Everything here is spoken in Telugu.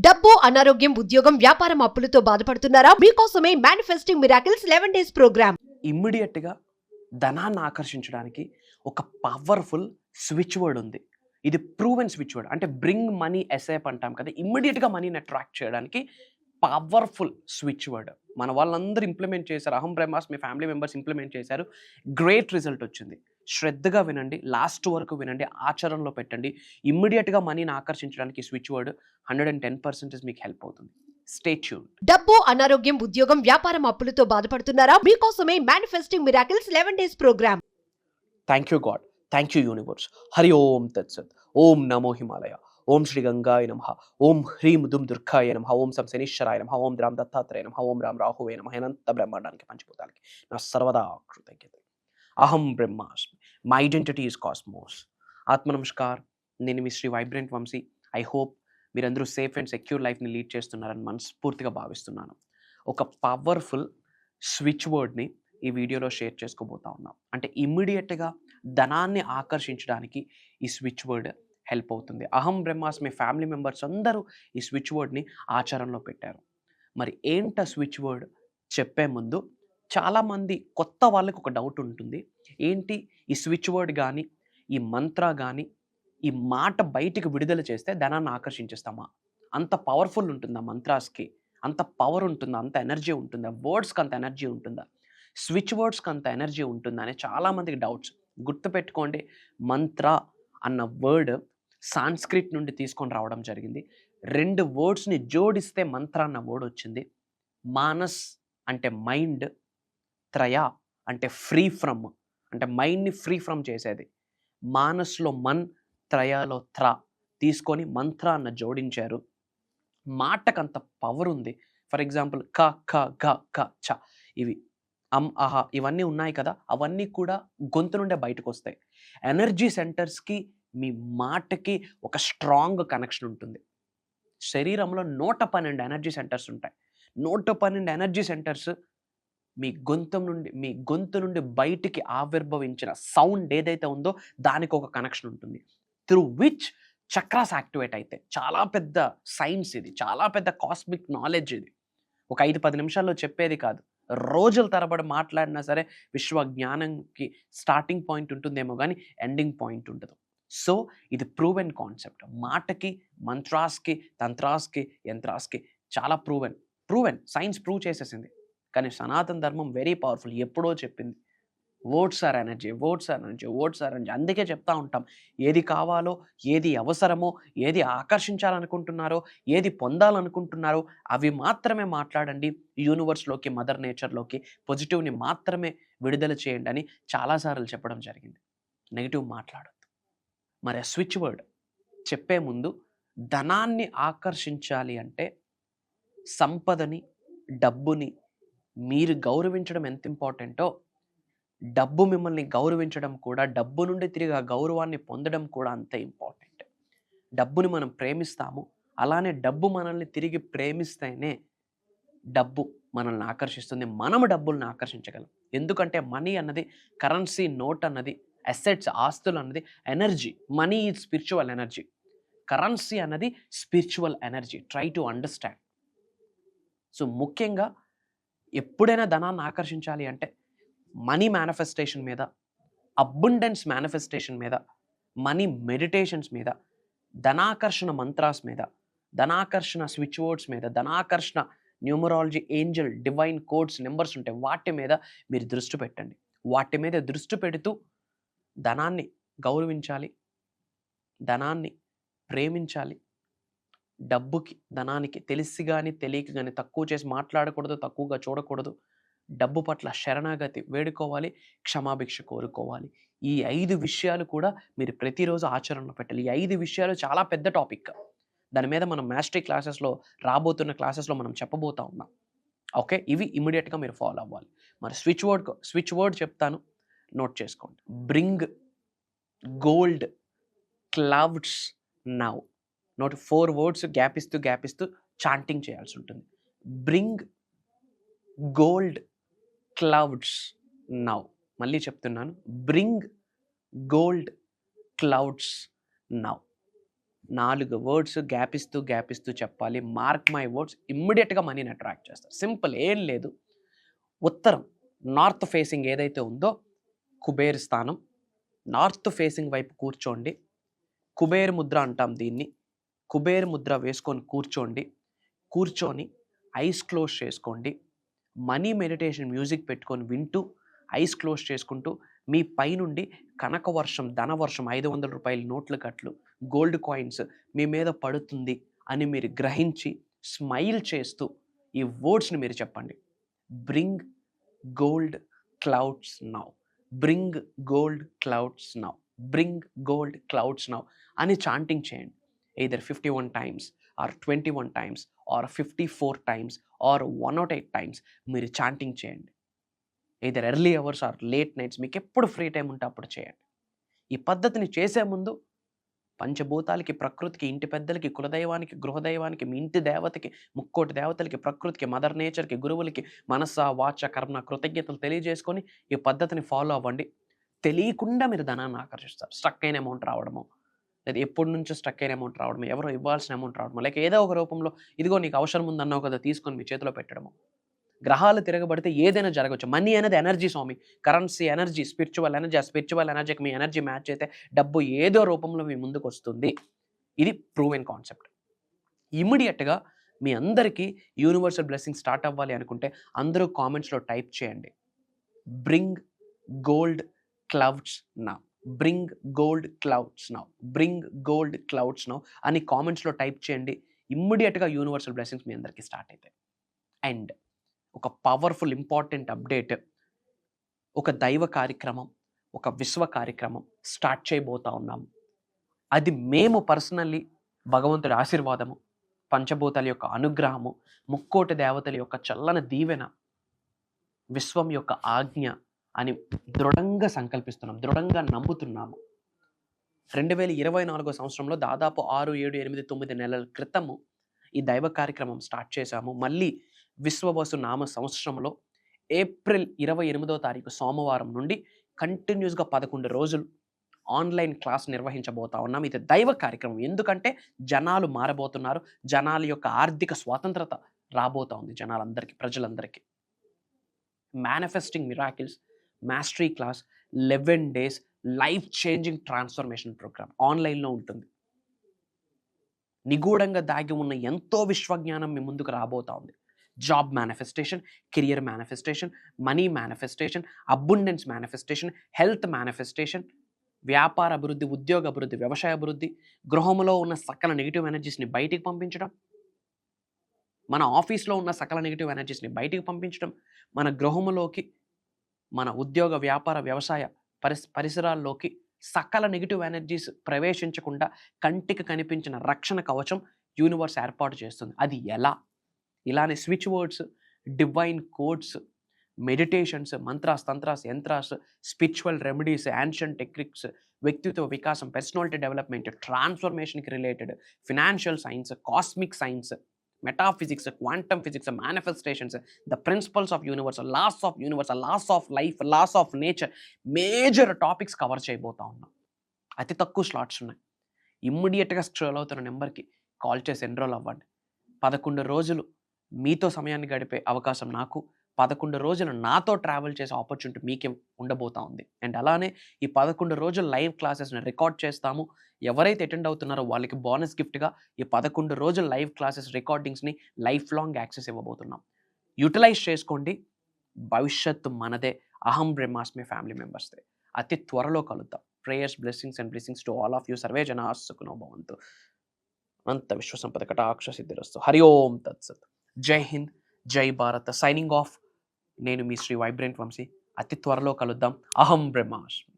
డబ్బు, అనారోగ్యం, ఉద్యోగం, వ్యాపారం, అప్పులతో బాధపడుతున్నారా? మీకోసమే manifesting miracles 11 days program. Immediate గా ధనాన్ని ఆకర్షించడానికి ఒక పవర్ఫుల్ స్విచ్ వర్డ్ ఉంది. ఇది ప్రూవెన్ స్విచ్ వర్డ్. అంటే బ్రింగ్ మనీ ఎసేప్ అంటాం కదా, ఇమ్మీడియట్ గా మనీని అట్రాక్ట్ చేయడానికి పవర్ఫుల్ స్విచ్ వర్డ్. మన వాళ్ళందరూ ఇంప్లిమెంట్ చేశారు. అహం బ్రహ్మాస్ మీ ఫ్యామిలీ మెంబర్స్ ఇంప్లిమెంట్ చేశారు. గ్రేట్ రిజల్ట్ వచ్చింది. శ్రద్ధగా వినండి, లాస్ట్ వరకు వినండి, ఆచరణలో పెట్టండి. ఇమ్మీడియట్గా మనీని ఆకర్షించడానికి స్విచ్ వర్డ్ 110% మీకు హెల్ప్ అవుతుంది. Stay tuned. డబ్బు, అనారోగ్యం, ఉద్యోగం, వ్యాపారం, అప్పులతో బాధపడుతున్నారా? మీకోసమే manifesting miracles 11 days program. Thank you God, thank you universe. Hari ఓం తత్సత్. ఓం నమో హిమాలయ. ఓం శ్రీ గంగాయ నమః. ఓం హ్రీం దుం దుర్గాయ నమః. ఓం సం శనీశ్వరాయ నమః. ఓం రామ్ దత్తాత్రేయ నమః. ఓం రామ్ రాహువే నమః. అనంత బ్రహ్మాండానికి పంచభూతాలకి నా సర్వదా కృతజ్ఞత. అహం బ్రహ్మాస్మి. My identity is cosmos. ఆత్మ నమస్కార్. నేను మీ Shri vibrant Vamshi. I hope మీరందరూ సేఫ్ అండ్ సెక్యూర్ లైఫ్ని లీడ్ చేస్తున్నారని మనస్ఫూర్తిగా భావిస్తున్నాను. ఒక పవర్ఫుల్ స్విచ్ వర్డ్ని ఈ వీడియోలో షేర్ చేసుకోబోతా ఉన్నాం. అంటే ఇమ్మీడియట్గా ధనాన్ని ఆకర్షించడానికి ఈ స్విచ్ వర్డ్ హెల్ప్ అవుతుంది. అహం బ్రహ్మాస్మి ఫ్యామిలీ మెంబర్స్ అందరూ ఈ స్విచ్ వర్డ్ని ఆచరణలో పెట్టారు. మరి ఏంట స్విచ్ వర్డ్ చెప్పే ముందు చాలామంది కొత్త వాళ్ళకి ఒక డౌట్ ఉంటుంది. ఏంటి ఈ స్విచ్ వర్డ్ కానీ, ఈ మంత్ర కానీ, ఈ మాట బయటికి విడుదల చేస్తే ధనాన్ని ఆకర్షించేస్తామా? అంత పవర్ఫుల్ ఉంటుందా మంత్రాస్కి? అంత పవర్ ఉంటుందా? అంత ఎనర్జీ ఉంటుందా? వర్డ్స్కి అంత ఎనర్జీ ఉంటుందా? స్విచ్ వర్డ్స్కి అంత ఎనర్జీ ఉంటుందా అని చాలామందికి డౌట్స్. గుర్తుపెట్టుకోండి, మంత్ర అన్న వర్డ్ సాంస్క్రిట్ నుండి తీసుకొని రావడం జరిగింది. 2 వర్డ్స్ని జోడిస్తే మంత్ర అన్న వర్డ్ వచ్చింది. మానస్ అంటే మైండ్, త్రయ అంటే ఫ్రీ ఫ్రమ్, అంటే మైండ్ని ఫ్రీ ఫ్రమ్ చేసేది. మానస్లో మన్, త్రయాలో త్ర తీసుకొని మంత్ర అన్న జోడించారు. మాటకంత పవర్ ఉంది. ఫర్ ఎగ్జాంపుల్ క, ఖ, గ, క, చ, ఇవి అహ ఇవన్నీ ఉన్నాయి కదా, అవన్నీ కూడా గొంతు నుండే బయటకు వస్తాయి. ఎనర్జీ సెంటర్స్కి మీ మాటకి ఒక స్ట్రాంగ్ కనెక్షన్ ఉంటుంది. శరీరంలో 112 ఎనర్జీ సెంటర్స్ ఉంటాయి. 112 ఎనర్జీ సెంటర్స్ మీ గొంతు నుండి బయటికి ఆవిర్భవించిన సౌండ్ ఏదైతే ఉందో దానికి ఒక కనెక్షన్ ఉంటుంది. త్రూ విచ్ చక్రాస్ యాక్టివేట్ అయితే. చాలా పెద్ద సైన్స్ ఇది, చాలా పెద్ద కాస్మిక్ నాలెడ్జ్ ఇది. ఒక 5-10 నిమిషాల్లో చెప్పేది కాదు. రోజుల తరబడి మాట్లాడినా సరే విశ్వ జ్ఞానంకి స్టార్టింగ్ పాయింట్ ఉంటుందేమో కానీ ఎండింగ్ పాయింట్ ఉండదు. సో ఇది ప్రూవెన్ కాన్సెప్ట్. మాటకి, మంత్రాస్కి, తంత్రాస్కి, యంత్రాస్కి చాలా ప్రూవెన్ సైన్స్ ప్రూవ్ చేసేసింది. కానీ సనాతన ధర్మం వెరీ పవర్ఫుల్. ఎప్పుడో చెప్పింది words are energy, words are energy, words are energy. అందుకే చెప్తా ఉంటాం, ఏది కావాలో, ఏది అవసరమో, ఏది ఆకర్షించాలనుకుంటున్నారో, ఏది పొందాలనుకుంటున్నారో అవి మాత్రమే మాట్లాడండి. యూనివర్స్లోకి, మదర్ నేచర్లోకి పాజిటివ్ని మాత్రమే విడుదల చేయండి అని చాలాసార్లు చెప్పడం జరిగింది. నెగిటివ్ మాట్లాడద్దు. మరి ఆ స్విచ్ వర్డ్ చెప్పే ముందు ధనాన్ని ఆకర్షించాలి అంటే సంపదని, డబ్బుని మీరు గౌరవించడం ఎంత ఇంపార్టెంటో, డబ్బు మిమ్మల్ని గౌరవించడం కూడా, డబ్బు నుండి తిరిగి ఆ గౌరవాన్ని పొందడం కూడా అంతే ఇంపార్టెంట్. డబ్బుని మనం ప్రేమిస్తాము, అలానే డబ్బు మనల్ని తిరిగి ప్రేమిస్తేనే డబ్బు మనల్ని ఆకర్షిస్తుంది. మనము డబ్బుల్ని ఆకర్షించగలం. ఎందుకంటే మనీ అన్నది, కరెన్సీ నోట్ అన్నది, అసెట్స్ ఆస్తులు అన్నది energy. Money is spiritual energy. Currency అన్నది spiritual energy. Try to understand. So ముఖ్యంగా ఎప్పుడైనా ధనాన్ని ఆకర్షించాలి అంటే మనీ మేనిఫెస్టేషన్ మీద, అబండెన్స్ మేనిఫెస్టేషన్ మీద, మనీ మెడిటేషన్స్ మీద, ధనాకర్షణ మంత్రాస్ మీద, ధనాకర్షణ స్విచ్ వర్డ్స్ మీద, ధనాకర్షణ numerology, angel, divine codes, numbers ఉంటాయి, వాటి మీద మీరు దృష్టి పెట్టండి. వాటి మీద దృష్టి పెడుతూ ధనాన్ని గౌరవించాలి, ధనాన్ని ప్రేమించాలి. డబ్బుకి, ధనానికి తెలిసి కానీ తెలియక కానీ తక్కువ చేసి మాట్లాడకూడదు, తక్కువగా చూడకూడదు. డబ్బు పట్ల శరణాగతి వేడుకోవాలి, క్షమాభిక్ష కోరుకోవాలి. ఈ 5 విషయాలు కూడా మీరు ప్రతిరోజు ఆచరణలో పెట్టాలి. ఈ 5 విషయాలు చాలా పెద్ద టాపిక్. దాని మీద మనం మాస్టరీ క్లాసెస్లో, రాబోతున్న క్లాసెస్లో మనం చెప్పబోతా ఉన్నాం. ఓకే, ఇవి ఇమీడియట్గా మీరు ఫాలో అవ్వాలి. మరి స్విచ్ వర్డ్ చెప్తాను, నోట్ చేసుకోండి. Bring gold clouds now. Note 4 words gap ఇస్తూ చాంటింగ్ చేయాల్సి ఉంటుంది. Bring gold clouds now. మళ్ళీ చెప్తున్నాను, bring gold clouds now. 4 words gap ఇస్తూ చెప్పాలి. మార్క్ మై వర్డ్స్, ఇమ్మీడియట్‌గా మనీని అట్రాక్ట్ చేస్తారు. సింపుల్, ఏం లేదు. ఉత్తరం నార్త్ ఫేసింగ్ ఏదైతే ఉందో కుబేర్ స్థానం, నార్త్ ఫేసింగ్ వైపు కూర్చోండి. కుబేర్ ముద్ర అంటాం దీన్ని. కుబేర్ ముద్ర వేసుకొని కూర్చోండి. కూర్చొని ఐస్ క్లోజ్ చేసుకోండి. మనీ మెడిటేషన్ మ్యూజిక్ పెట్టుకొని వింటూ ఐస్ క్లోజ్ చేసుకుంటూ మీ పైనుండి కనక వర్షం, ధనవర్షం, 500 రూపాయల నోట్ల కట్లు, గోల్డ్ కాయిన్స్ మీ మీద పడుతుంది అని మీరు గ్రహించి స్మైల్ చేస్తూ ఈ వర్డ్స్ని మీరు చెప్పండి. Bring gold clouds now, bring gold clouds now, bring gold clouds now అని చాంటింగ్ చేయండి. either 51 times or 21 times or 54 times or 108 times మీరు చాంటింగ్ చేయండి. either early hours are late nights, మీకు ఎప్పుడు ఫ్రీ టైం ఉంటే అప్పుడు చేయండి. ఈ పద్ధతిని చేసే ముందు పంచభూతాలకి, ప్రకృతికి, ఇంటి పెద్దలకి, కులదైవానికి, గృహదైవానికి, మీ ఇంటి దేవతకి, ముక్కోటి దేవతలకి, ప్రకృతికి, మదర్ నేచర్కి, గురువులకి మనస వాచ కర్మ కృతజ్ఞతలు తెలియజేసుకొని ఈ పద్ధతిని ఫాలో అవ్వండి. తెలియకుండా మీరు ధనాన్ని ఆకర్షిస్తారు. స్ట్రక్ అయిన అమౌంట్ రావడము, లేదా ఎప్పటి నుంచో స్ట్రక్ అయిన అమౌంట్ రావడము, ఎవరో ఇవ్వాల్సిన అమౌంట్ రావడము, లేక ఏదో ఒక రూపంలో ఇదిగో నీకు అవసరం ఉందన్నావు కదా తీసుకొని మీ చేతిలో పెట్టడము. గ్రహాలు తిరగబడితే ఏదైనా జరగవచ్చు. మనీ అనేది ఎనర్జీ స్వామి, కరెన్సీ ఎనర్జీ, స్పిరిచువల్ ఎనర్జీ. ఆ స్పిరిచువల్ ఎనర్జీకి మీ ఎనర్జీ మ్యాచ్ అయితే డబ్బు ఏదో రూపంలో మీ ముందుకు వస్తుంది. ఇది ప్రూవెన్ కాన్సెప్ట్. ఇమ్మీడియట్గా మీ అందరికీ యూనివర్సల్ బ్లెస్సింగ్ స్టార్ట్ అవ్వాలి అనుకుంటే అందరూ కామెంట్స్లో టైప్ చేయండి, bring gold clouds now, bring gold clouds now, bring gold clouds now అని కామెంట్స్లో టైప్ చేయండి. ఇమ్మీడియట్గా యూనివర్సల్ బ్లెస్సింగ్స్ మీ అందరికీ స్టార్ట్ అవుతాయి. అండ్ ఒక పవర్ఫుల్ ఇంపార్టెంట్ అప్డేట్, ఒక దైవ కార్యక్రమం, ఒక విశ్వ కార్యక్రమం స్టార్ట్ చేయబోతా ఉన్నాము. అది మేము పర్సనల్లీ భగవంతుడి ఆశీర్వాదము, పంచభూతాల యొక్క అనుగ్రహము, ముక్కోటి దేవతల యొక్క చల్లని దీవెన, విశ్వం యొక్క ఆజ్ఞ అని దృఢంగా సంకల్పిస్తున్నాం, దృఢంగా నమ్ముతున్నాము. 2024 సంవత్సరంలో దాదాపు 6, 7, 8, 9 నెలల క్రితము ఈ దైవ కార్యక్రమం స్టార్ట్ చేశాము. మళ్ళీ విశ్వవసు నామ సంవత్సరంలో ఏప్రిల్ 28వ తారీఖు సోమవారం నుండి కంటిన్యూస్గా 11 రోజులు ఆన్లైన్ క్లాస్ నిర్వహించబోతా ఉన్నాం. ఇది దైవ కార్యక్రమం. ఎందుకంటే జనాలు మారబోతున్నారు, జనాల యొక్క ఆర్థిక స్వాతంత్రత రాబోతా ఉంది జనాలందరికీ, ప్రజలందరికీ. Manifesting miracles mastery class 11 days life changing transformation program ఆన్లైన్లో ఉంటుంది. నిగూఢంగా దాగి ఉన్న ఎంతో విశ్వజ్ఞానం మీ ముందుకు రాబోతా ఉంది. Job manifestation, career manifestation, money manifestation, abundance manifestation, health manifestation, వ్యాపార అభివృద్ధి, ఉద్యోగ అభివృద్ధి, వ్యవసాయ అభివృద్ధి, గృహంలో ఉన్న సకల నెగిటివ్ ఎనర్జీస్ని బయటికి పంపించడం, మన ఆఫీస్లో ఉన్న సకల నెగిటివ్ ఎనర్జీస్ని బయటికి పంపించడం, మన గృహంలోకి, మన ఉద్యోగ, వ్యాపార, వ్యవసాయ పరిసరాల్లోకి సకల నెగిటివ్ ఎనర్జీస్ ప్రవేశించకుండా కంటికి కనిపించిన రక్షణ కవచం యూనివర్స్ ఏర్పాటు చేస్తుంది. అది ఎలా? ఇలానే switch words, divine codes, meditations, mantras, tantras, yantras, spiritual remedies, ancient techniques, వ్యక్తిత్వ వికాసం, పర్సనాలిటీ డెవలప్మెంట్, ట్రాన్స్ఫర్మేషన్కి related, financial science, cosmic science, metaphysics, quantum physics, manifestations, the principles of universe, laws of universe, laws of life, laws of nature, major topics cover చేయబోతా ఉన్నాం. అతి తక్కువ స్లాట్స్ ఉన్నాయి. ఇమ్మీడియట్గా స్క్రోల్ అవుతున్న నెంబర్కి కాల్ చేసి ఎన్రోల్ అవ్వండి. 11 రోజులు మీతో సమయాన్ని గడిపే అవకాశం నాకు, 11 రోజులు నాతో ట్రావెల్ చేసే ఆపర్చునిటీ మీకే ఉండబోతా ఉంది. అండ్ అలానే ఈ 11 రోజులు లైవ్ క్లాసెస్ని రికార్డ్ చేస్తాము. ఎవరైతే అటెండ్ అవుతున్నారో వాళ్ళకి బోనస్ గిఫ్ట్గా ఈ 11 రోజులు లైవ్ క్లాసెస్ రికార్డింగ్స్ని లైఫ్ లాంగ్ యాక్సెస్ ఇవ్వబోతున్నాం. యూటిలైజ్ చేసుకోండి. భవిష్యత్తు మనదే. అహం బ్రహ్మాస్మి ఫ్యామిలీ మెంబర్స్దే. అతి త్వరలో కలుద్దాం. Prayers, blessings and blessings to all of you. Survey జనా సుఖినో భవంతు. అంత విశ్వసంపద కటాక్ష సిద్ధిరస్తు. హరి ఓం తత్సత్. జై హింద్, జై భారత్. Signing off. నేను మీ శ్రీ వైబ్రెంట్ వంశీ. అతి త్వరలో కలుద్దాం. అహం బ్రహ్మాస్మి.